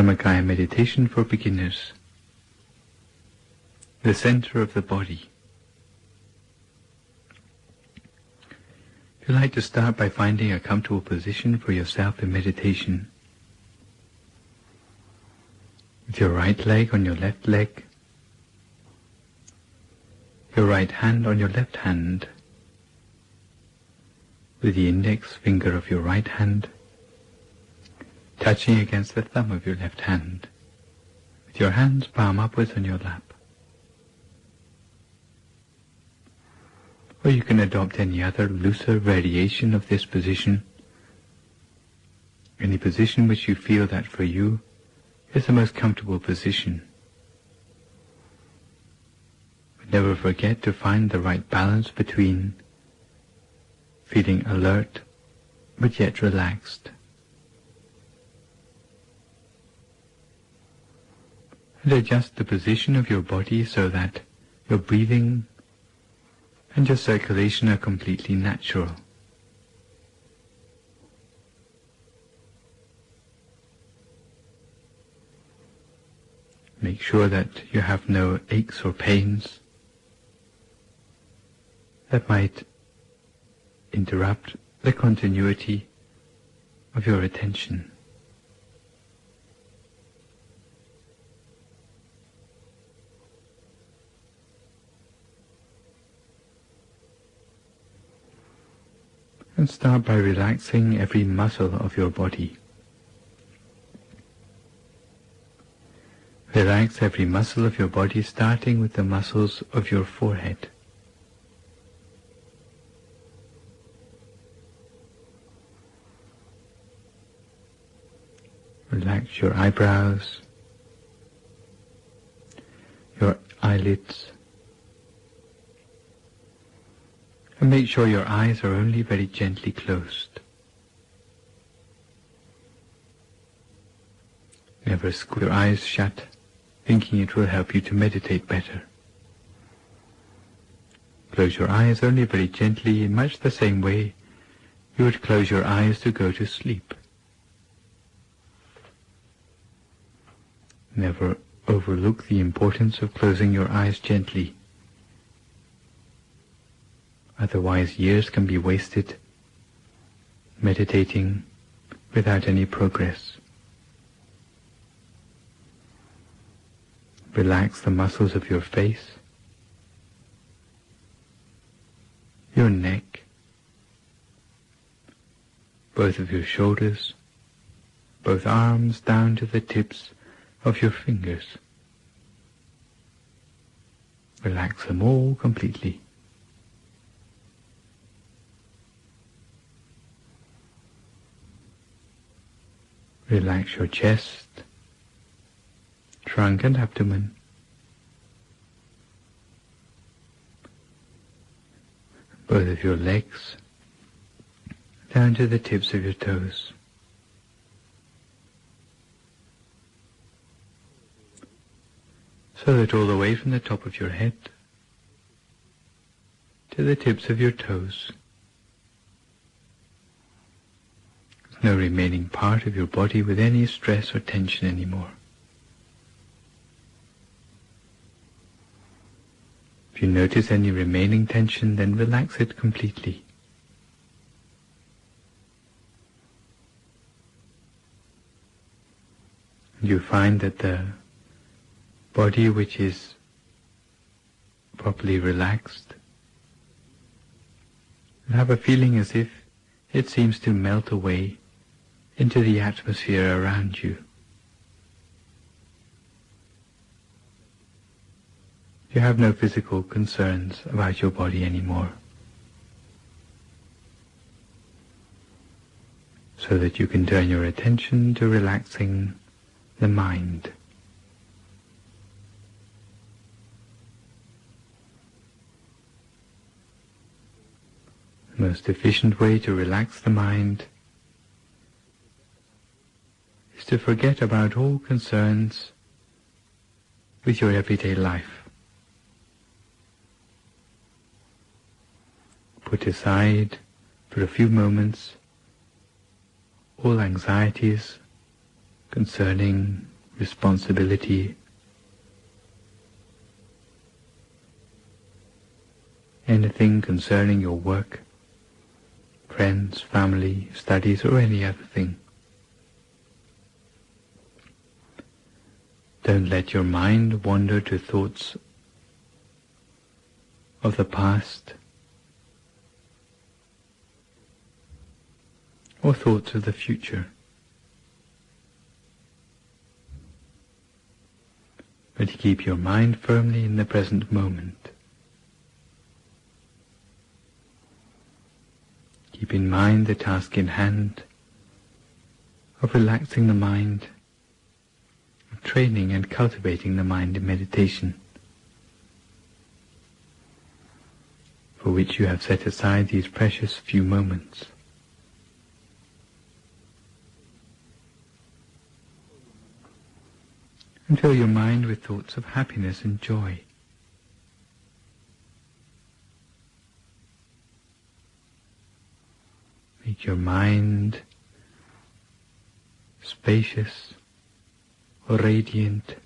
Dhammakaya meditation for beginners. The center of the body. If you'd like to start by finding a comfortable position for yourself in meditation, with your right leg on your left leg, your right hand on your left hand, with the index finger of your right hand touching against the thumb of your left hand, with your hands palm upwards on your lap. Or you can adopt any other looser variation of this position, any position which you feel that for you is the most comfortable position. But never forget to find the right balance between feeling alert but yet relaxed. And adjust the position of your body so that your breathing and your circulation are completely natural. Make sure that you have no aches or pains that might interrupt the continuity of your attention. And start by relaxing every muscle of your body. Relax every muscle of your body, starting with the muscles of your forehead. Relax your eyebrows, your eyelids, and make sure your eyes are only very gently closed. Never squeeze your eyes shut, thinking it will help you to meditate better. Close your eyes only very gently, in much the same way you would close your eyes to go to sleep. Never overlook the importance of closing your eyes gently. Otherwise, years can be wasted meditating without any progress. Relax the muscles of your face, your neck, both of your shoulders, both arms down to the tips of your fingers. Relax them all completely. Relax your chest, trunk and abdomen. Both of your legs, down to the tips of your toes. So that all the way from the top of your head to the tips of your toes, no remaining part of your body with any stress or tension anymore. If you notice any remaining tension, then relax it completely. You find that the body which is properly relaxed will have a feeling as if it seems to melt away into the atmosphere around you. You have no physical concerns about your body anymore, so that you can turn your attention to relaxing the mind. The most efficient way to relax the mind is to forget about all concerns with your everyday life. Put aside for a few moments all anxieties concerning responsibility, anything concerning your work, friends, family, studies, or any other thing. Don't let your mind wander to thoughts of the past or thoughts of the future, but keep your mind firmly in the present moment. Keep in mind the task in hand of relaxing the mind, of training and cultivating the mind in meditation, for which you have set aside these precious few moments. And fill your mind with thoughts of happiness and joy. Make your mind spacious, radiant,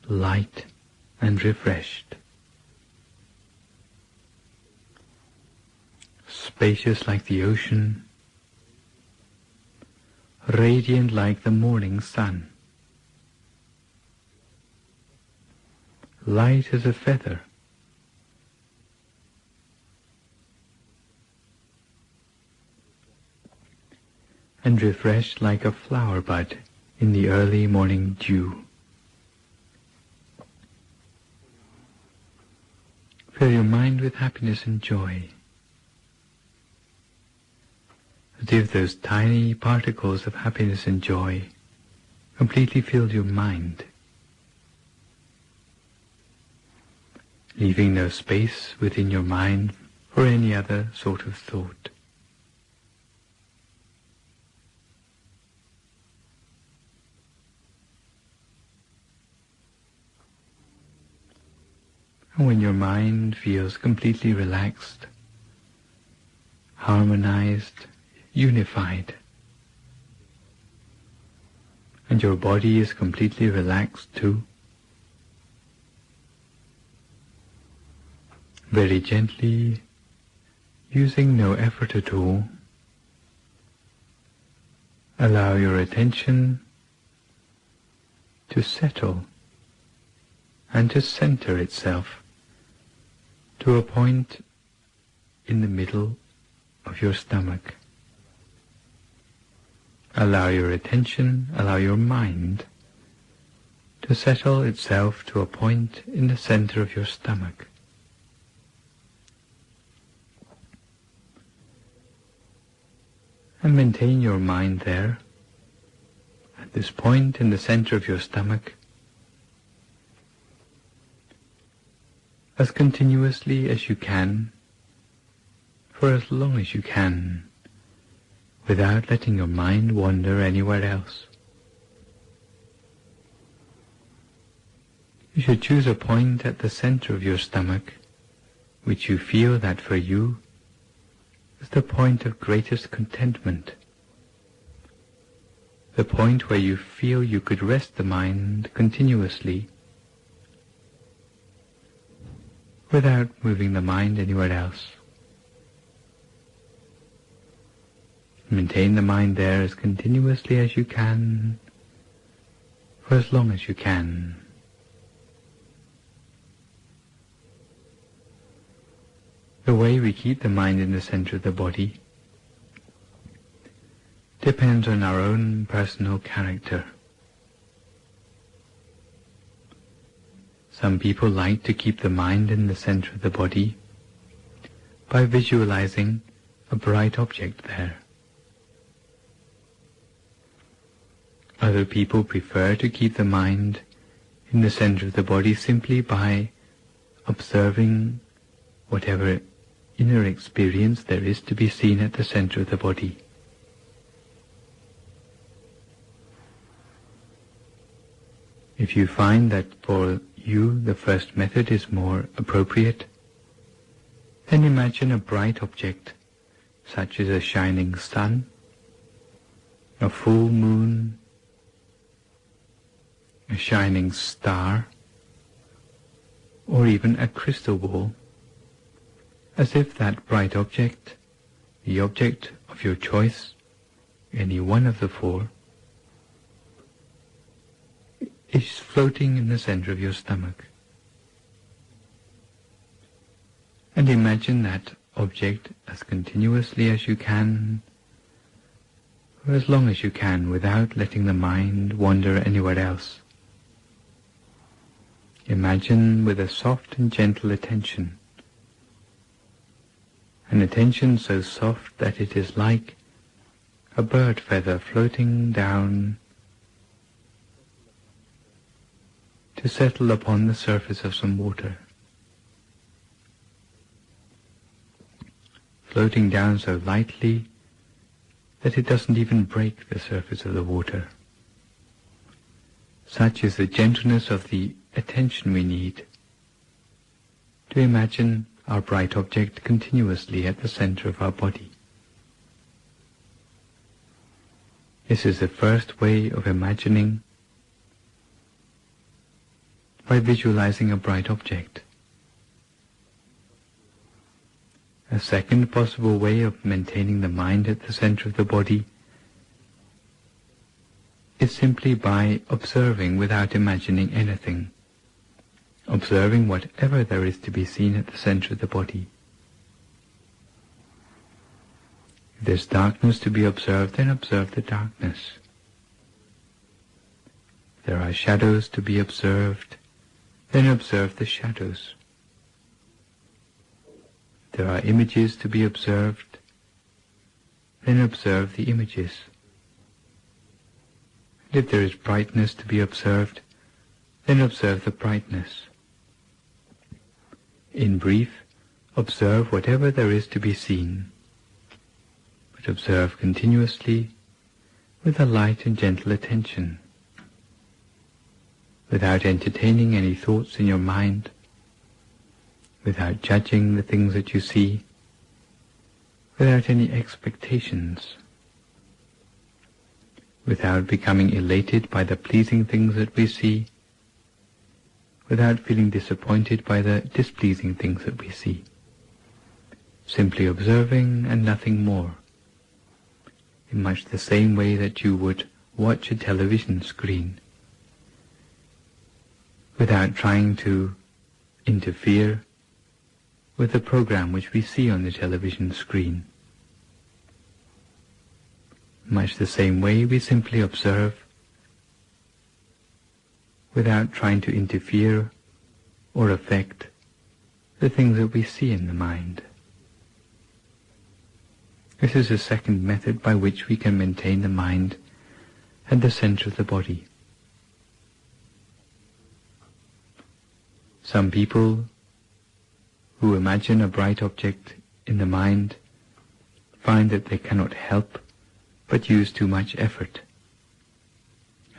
light and refreshed. Spacious like the ocean, radiant like the morning sun, light as a feather, and refreshed like a flower bud in the early morning dew. Fill your mind with happiness and joy, as if those tiny particles of happiness and joy completely filled your mind, leaving no space within your mind for any other sort of thought. And when your mind feels completely relaxed, harmonized, unified, and your body is completely relaxed too, very gently, using no effort at all, allow your attention to settle and to center itself to a point in the middle of your stomach. Allow your attention, allow your mind to settle itself to a point in the center of your stomach. And maintain your mind there, at this point in the center of your stomach, as continuously as you can, for as long as you can, without letting your mind wander anywhere else. You should choose a point at the center of your stomach, which you feel that for you is the point of greatest contentment, the point where you feel you could rest the mind continuously, without moving the mind anywhere else. Maintain the mind there as continuously as you can, for as long as you can. The way we keep the mind in the center of the body depends on our own personal character. Some people like to keep the mind in the center of the body by visualizing a bright object there. Other people prefer to keep the mind in the center of the body simply by observing whatever inner experience there is to be seen at the center of the body. If you find that for you the first method is more appropriate, then imagine a bright object such as a shining sun, a full moon, a shining star, or even a crystal ball, as if that bright object, the object of your choice, any one of the four, is floating in the center of your stomach. And imagine that object as continuously as you can, for as long as you can, without letting the mind wander anywhere else. Imagine with a soft and gentle attention, an attention so soft that it is like a bird feather floating down to settle upon the surface of some water. Floating down so lightly that it doesn't even break the surface of the water. Such is the gentleness of the attention we need to imagine our bright object continuously at the center of our body. This is the first way of imagining, by visualizing a bright object. A second possible way of maintaining the mind at the center of the body is simply by observing without imagining anything, observing whatever there is to be seen at the center of the body. If there's darkness to be observed, then observe the darkness. If there are shadows to be observed, then observe the shadows. If there are images to be observed, then observe the images. And if there is brightness to be observed, then observe the brightness. In brief, observe whatever there is to be seen, but observe continuously with a light and gentle attention, without entertaining any thoughts in your mind, without judging the things that you see, without any expectations, without becoming elated by the pleasing things that we see, without feeling disappointed by the displeasing things that we see. Simply observing and nothing more, in much the same way that you would watch a television screen, without trying to interfere with the program which we see on the television screen. Much the same way we simply observe without trying to interfere or affect the things that we see in the mind. This is a second method by which we can maintain the mind at the center of the body. Some people who imagine a bright object in the mind find that they cannot help but use too much effort.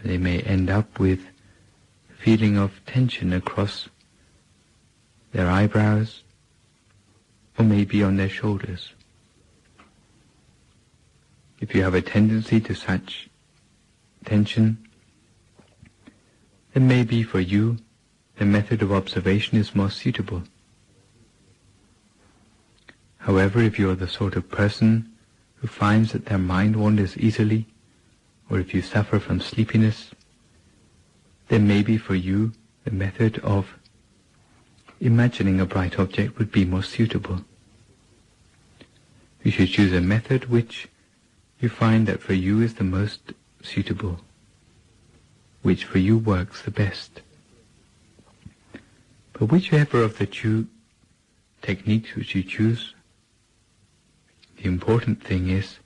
They may end up with a feeling of tension across their eyebrows or maybe on their shoulders. If you have a tendency to such tension, then maybe for you the method of observation is more suitable. However, if you are the sort of person who finds that their mind wanders easily, or if you suffer from sleepiness, then maybe for you the method of imagining a bright object would be more suitable. You should choose a method which you find that for you is the most suitable, which for you works the best. But whichever of the two techniques which you choose, the important thing is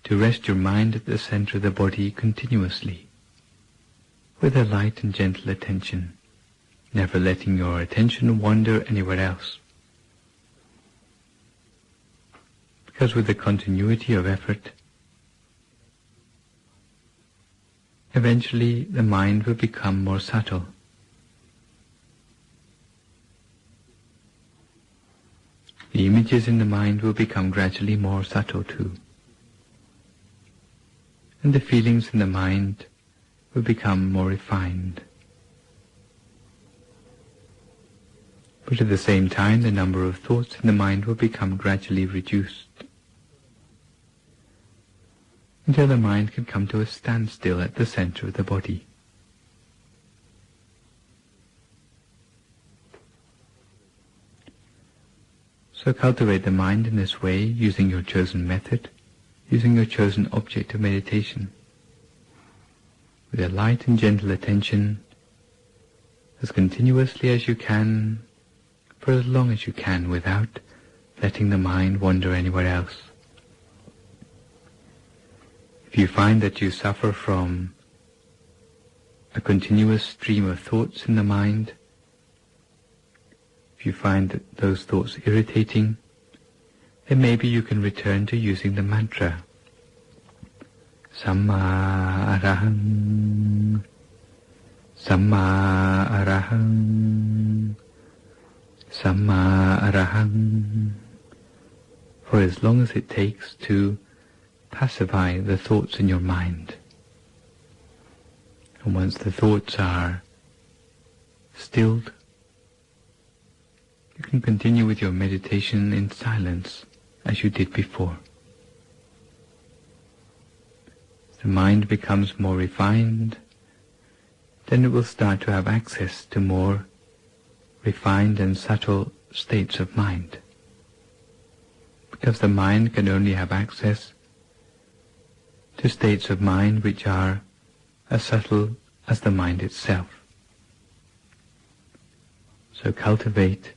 to rest your mind at the center of the body continuously, with a light and gentle attention, never letting your attention wander anywhere else. Because with the continuity of effort, eventually the mind will become more subtle. The images in the mind will become gradually more subtle too. And the feelings in the mind will become more refined. But at the same time, the number of thoughts in the mind will become gradually reduced, until the mind can come to a standstill at the center of the body. So cultivate the mind in this way, using your chosen method, using your chosen object of meditation, with a light and gentle attention, as continuously as you can, for as long as you can, without letting the mind wander anywhere else. If you find that you suffer from a continuous stream of thoughts in the mind, if you find that those thoughts irritating, then maybe you can return to using the mantra Samma Arahang, Samma Arahang, Samma Arahang, for as long as it takes to pacify the thoughts in your mind. And once the thoughts are stilled, you can continue with your meditation in silence as you did before. As the mind becomes more refined, then it will start to have access to more refined and subtle states of mind, because the mind can only have access to states of mind which are as subtle as the mind itself. So cultivate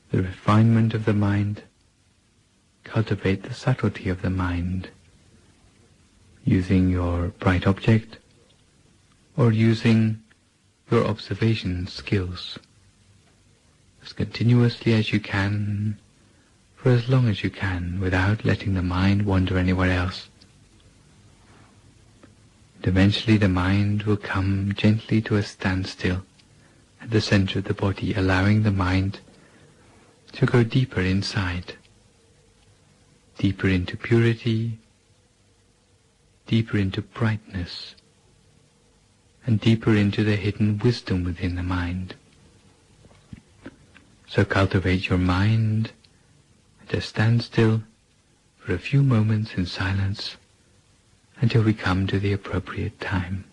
the refinement of the mind, cultivate the subtlety of the mind, using your bright object or using your observation skills, as continuously as you can, for as long as you can, without letting the mind wander anywhere else. And eventually the mind will come gently to a standstill at the center of the body, allowing the mind to go deeper inside, deeper into purity, deeper into brightness, and deeper into the hidden wisdom within the mind. So cultivate your mind at a standstill for a few moments in silence until we come to the appropriate time.